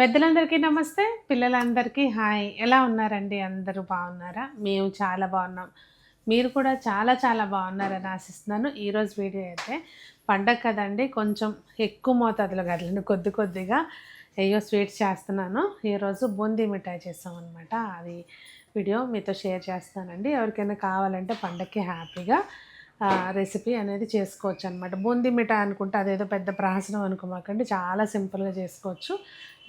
పెద్దలందరికీ నమస్తే, పిల్లలందరికీ హాయ్. ఎలా ఉన్నారండి? అందరూ బాగున్నారా? మేము చాలా బాగున్నాం. మీరు కూడా చాలా చాలా బాగున్నారని ఆశిస్తున్నాను. ఈరోజు వీడియో అయితే పండగ కదండి, కొంచెం ఎక్కువ మోతాదులో కదండి, కొద్ది కొద్దిగా స్వీట్స్ చేస్తున్నాను. ఈరోజు బూందీ మిఠాయి చేస్తామన్నమాట. అది వీడియో మీతో షేర్ చేస్తానండి. ఎవరికైనా కావాలంటే పండగకి హ్యాపీగా రెసిపీ అనేది చేసుకోవచ్చు అనమాట. బూందీ మిఠాయి అనుకుంటే అదేదో పెద్ద ప్రాసనం అనుకోమాకండి, చాలా సింపుల్గా చేసుకోవచ్చు.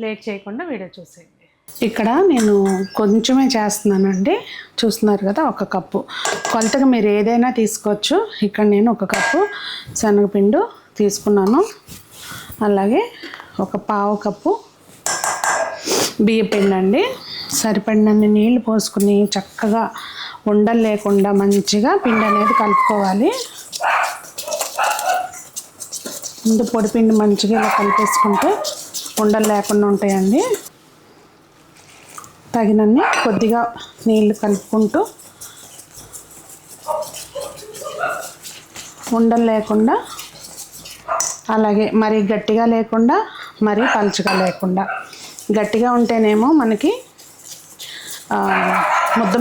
లేట్ చేయకుండా వీడియో చూసేయండి. ఇక్కడ నేను కొంచెమే చేస్తున్నానండి, చూస్తున్నారు కదా. ఒక కప్పు కొలతగా మీరు ఏదైనా తీసుకోవచ్చు. ఇక్కడ నేను ఒక కప్పు శనగపిండి తీసుకున్నాను. అలాగే ఒక పావు కప్పు బియ్యపిండి అండి. సరిపడినన్ని నీళ్లు పోసుకుని చక్కగా ఉండలు లేకుండా మంచిగా పిండి అనేది కలుపుకోవాలి. ముందు పొడిపిండి మంచిగా ఇలా కలిపేసుకుంటే ఉండలు లేకుండా ఉంటాయండి. తగినన్ని కొద్దిగా నీళ్లు కలుపుకుంటూ ఉండలు లేకుండా, అలాగే మరీ గట్టిగా లేకుండా మరీ పలుచగా లేకుండా. గట్టిగా ఉంటేనేమో మనకి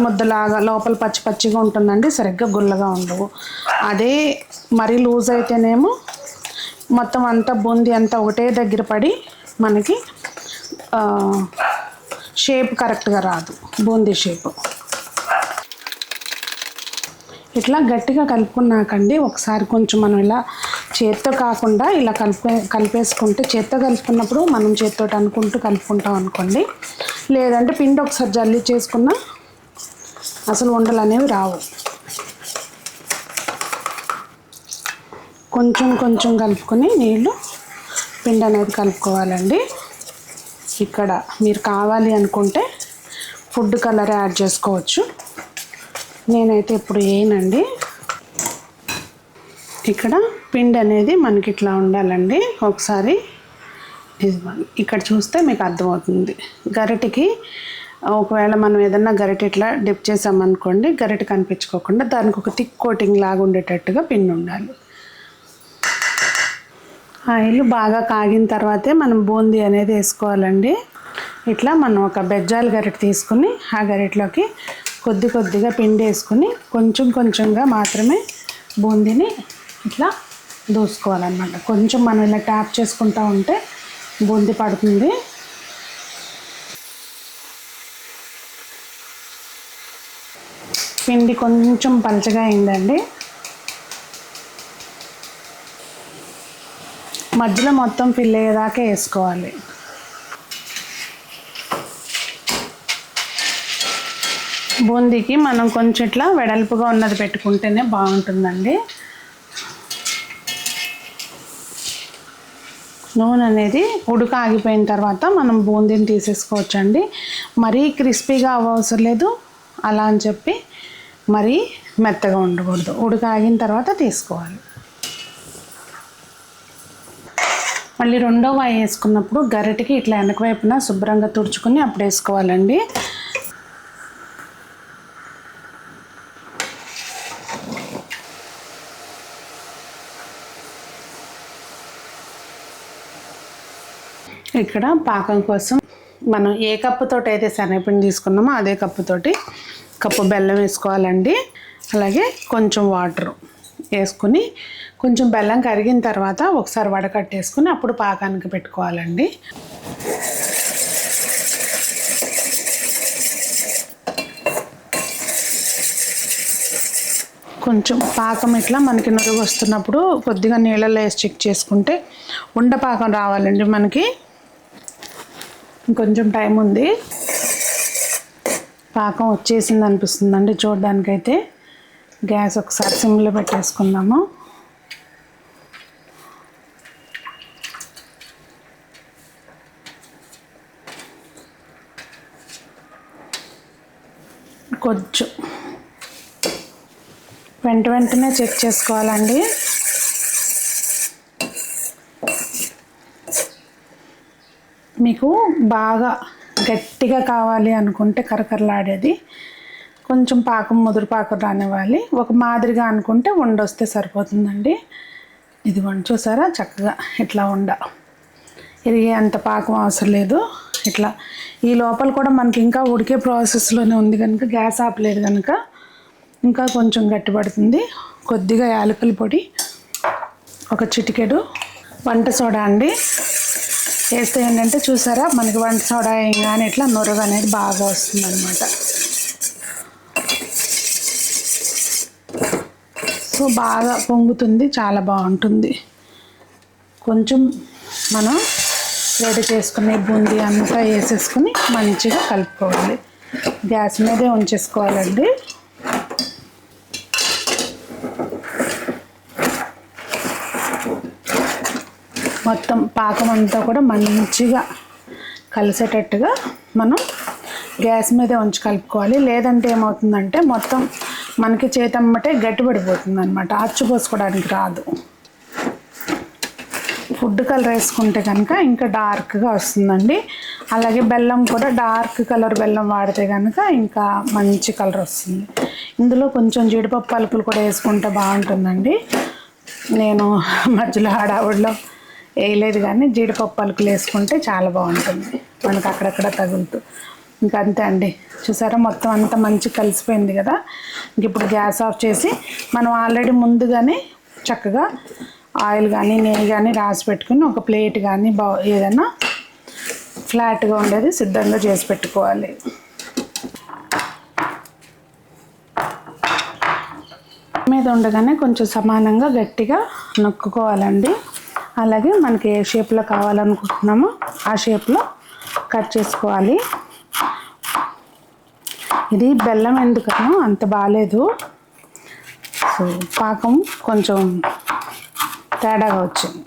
ముద్దలాగా లోపల పచ్చి పచ్చిగా ఉంటుందండి, సరిగ్గా గుల్లగా ఉండవు. అదే మరీ లూజ్ అయితేనేమో మొత్తం అంతా బూందీ అంతా ఒకటే దగ్గర పడి మనకి షేప్ కరెక్ట్గా రాదు, బూందీ షేపు. ఇట్లా గట్టిగా కలుపుకున్నాకండి ఒకసారి కొంచెం మనం ఇలా చేత్తో కాకుండా ఇలా కలిపేసుకుంటే, చేత్తో కలుపుకున్నప్పుడు మనం చేత్తో అనుకుంటూ కలుపుకుంటాం అనుకోండి. లేదంటే పిండి ఒకసారి జల్లి చేసుకున్నా అసలు ఉండలు అనేవి రావు. కొంచెం కొంచెం కలుపుకొని నీళ్ళు పిండి అనేది కలుపుకోవాలండి. ఇక్కడ మీరు కావాలి అనుకుంటే ఫుడ్ కలర్ యాడ్ చేసుకోవచ్చు. నేనైతే ఇప్పుడు వేయనండి. ఇక్కడ పిండి అనేది మనకి ఇట్లా ఉండాలండి. ఒకసారి ఇక్కడ చూస్తే మీకు అర్థమవుతుంది. గరిటెకి ఒకవేళ మనం ఏదన్నా గరిటె ఇట్లా డిప్ చేసామనుకోండి, గరిటె కనిపించుకోకుండా దానికి ఒక థిక్ కోటింగ్ లాగా ఉండేటట్టుగా పిండి ఉండాలి. ఆయిల్ బాగా కాగిన తర్వాతే మనం బూందీ అనేది వేసుకోవాలండి. ఇట్లా మనం ఒక బెజ్జాల గరిటె తీసుకుని ఆ గరిటెలోకి కొద్దిగా పిండి వేసుకుని కొంచెం కొంచెంగా మాత్రమే బూందీని ఇట్లా దూసుకోవాలన్నమాట. కొంచెం మనం ఇలా ట్యాప్ చేసుకుంటూ ఉంటే బూందీ పడుతుంది. పిండి కొంచెం పలచగా అయిందండి. మధ్యలో మొత్తం ఫిల్ అయ్యేదాకా వేసుకోవాలి. బూందీకి మనం కొంచెం ఇట్లా వెడల్పుగా ఉన్నది పెట్టుకుంటేనే బాగుంటుందండి. నూనె అనేది ఉడక ఆగిపోయిన తర్వాత మనం బూందీని తీసేసుకోవచ్చండి. మరీ క్రిస్పీగా అవ్వవసరం లేదు, అలా అని చెప్పి మరీ మెత్తగా ఉండకూడదు. ఉడక ఆగిన తర్వాత తీసుకోవాలి. మళ్ళీ రెండో వాయి వేసుకున్నప్పుడు గరిటెకి ఇట్లా వెనక వైపున శుభ్రంగా తుడుచుకొని అప్పుడు వేసుకోవాలండి. ఇక్కడ పాకం కోసం మనం ఏ కప్పుతోటి అయితే శనగపిండి తీసుకున్నామో అదే కప్పుతోటి కప్పు బెల్లం వేసుకోవాలండి. అలాగే కొంచెం వాటర్ వేసుకుని కొంచెం బెల్లం కరిగిన తర్వాత ఒకసారి వడకట్టేసుకుని అప్పుడు పాకానికి పెట్టుకోవాలండి. కొంచెం పాకం ఇట్లా మనకి నురుగు వస్తున్నప్పుడు కొద్దిగా నీళ్ళలో వేసి చెక్ చేసుకుంటే ఉండ పాకం రావాలండి. మనకి ఇంకొంచెం టైం ఉంది. పాకం వచ్చేసింది అనిపిస్తుందండి చూడడానికైతే. గ్యాస్ ఒకసారి సిమ్లో పెట్టేసుకుందాము. కొంచెం వెంటనే చెక్ చేసుకోవాలండి. మీకు బాగా గట్టిగా కావాలి అనుకుంటే కరకరలాడేది కొంచెం పాకం ముదురు పాకం రానివ్వాలి. ఒక మాదిరిగా అనుకుంటే వండొస్తే సరిపోతుందండి. ఇదిగోండి చూసారా, చక్కగా ఇట్లా ఉండ ఇరిగే అంత పాకం అవసరం లేదు. ఇట్లా ఈ లోపల కూడా మనకి ఇంకా ఉడికే ప్రాసెస్లోనే ఉంది కనుక గ్యాస్ ఆపలేదు కనుక ఇంకా కొంచెం గట్టిపడుతుంది. కొద్దిగా యాలకుల పొడి, ఒక చిటికెడు వంట సోడా అండి వేస్తే ఏంటంటే చూసారా మనకి వంట సోడా వేయగానే ఇట్లా నొరగ అనేది బాగా వస్తుంది అనమాట. సో బాగా పొంగుతుంది, చాలా బాగుంటుంది. కొంచెం మనం రెడీ చేసుకునే బూందీ అంతా వేసేసుకుని మంచిగా కలుపుకోవాలి. గ్యాస్ మీదే ఉంచేసుకోవాలండి. మొత్తం పాకం అంతా కూడా మంచిగా కలిసేటట్టుగా మనం గ్యాస్ మీదే ఉంచి కలుపుకోవాలి. లేదంటే ఏమవుతుందంటే మొత్తం మనకి చేతమ్మటే గట్టిపడిపోతుంది అనమాట, అచ్చు పోసుకోవడానికి రాదు. ఫుడ్ కలర్ వేసుకుంటే కనుక ఇంకా డార్క్గా వస్తుందండి. అలాగే బెల్లం కూడా డార్క్ కలర్ బెల్లం వాడితే కనుక ఇంకా మంచి కలర్ వస్తుంది. ఇందులో కొంచెం జీడిపప్పు పలుకులు కూడా వేసుకుంటే బాగుంటుందండి. నేను మధ్యలో హడావుడిలో వేయలేదు, కానీ జీడిపప్పు పలుకులు వేసుకుంటే చాలా బాగుంటుంది, మనకు అక్కడక్కడ తగులుతూ. ఇంకా అంతే అండి, చూసారా మొత్తం అంతా మంచి కలిసిపోయింది కదా. ఇంక ఇప్పుడు గ్యాస్ ఆఫ్ చేసి మనం ఆల్రెడీ ముందుగానే చక్కగా ఆయిల్ కానీ నెయ్యి కానీ రాసి పెట్టుకుని ఒక ప్లేట్ కానీ ఏదైనా ఫ్లాట్గా ఉండేది సిద్ధంగా చేసి పెట్టుకోవాలి. మీద ఉండగానే కొంచెం సమానంగా గట్టిగా నొక్కుకోవాలండి. అలాగే మనకి ఏ షేప్లో కావాలనుకుంటున్నామో ఆ షేప్లో కట్ చేసుకోవాలి. ఇది బెల్లం ఎందుకనో అంత బాగాలేదు, సో పాకం కొంచెం తేడాగా వచ్చింది.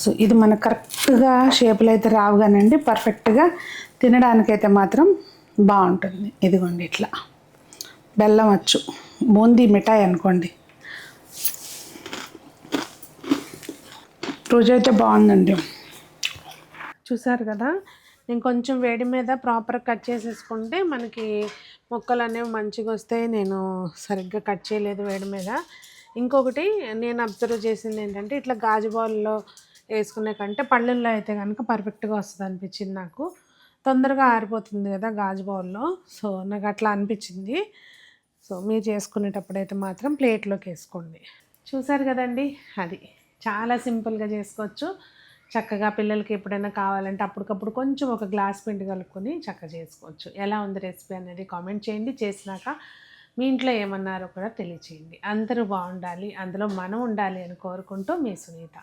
సో ఇది మనకు కరెక్ట్గా షేపులు అయితే రావు కానండి, పర్ఫెక్ట్గా తినడానికైతే మాత్రం బాగుంటుంది. ఇదిగోండి ఇట్లా బెల్లం వచ్చు, బూందీ మిఠాయి అనుకోండి. రోజు అయితే బాగుందండి. చూసారు కదా, నేను కొంచెం వేడి మీద ప్రాపర్ కట్ చేసేసుకుంటే మనకి ముక్కలు అనేవి మంచిగా వస్తాయి. నేను సరిగ్గా కట్ చేయలేదు వేడి మీద. ఇంకొకటి నేను అబ్జర్వ్ చేసింది ఏంటంటే, ఇట్లా గాజు బౌల్లో వేసుకునే కంటే పళ్ళల్లో అయితే కనుక పర్ఫెక్ట్గా వస్తుంది అనిపించింది నాకు. తొందరగా ఆరిపోతుంది కదా గాజు బౌల్లో, సో నాకు అట్లా అనిపించింది. సో మీరు చేసుకునేటప్పుడు అయితే మాత్రం ప్లేట్లోకి వేసుకోండి. చూసారు కదండి, అది చాలా సింపుల్గా చేసుకోవచ్చు. చక్కగా పిల్లలకి ఎప్పుడైనా కావాలంటే అప్పటికప్పుడు కొంచెం ఒక గ్లాస్ పిండి కలుపుకొని చక్కగా చేసుకోవచ్చు. ఎలా ఉంది రెసిపీ అనేది కామెంట్ చేయండి. చేసినాక మీ ఇంట్లో ఏమన్నారో కూడా తెలియచేయండి. అందరూ బాగుండాలి, అందులో మనం ఉండాలి అని కోరుకుంటూ మీ సునీత.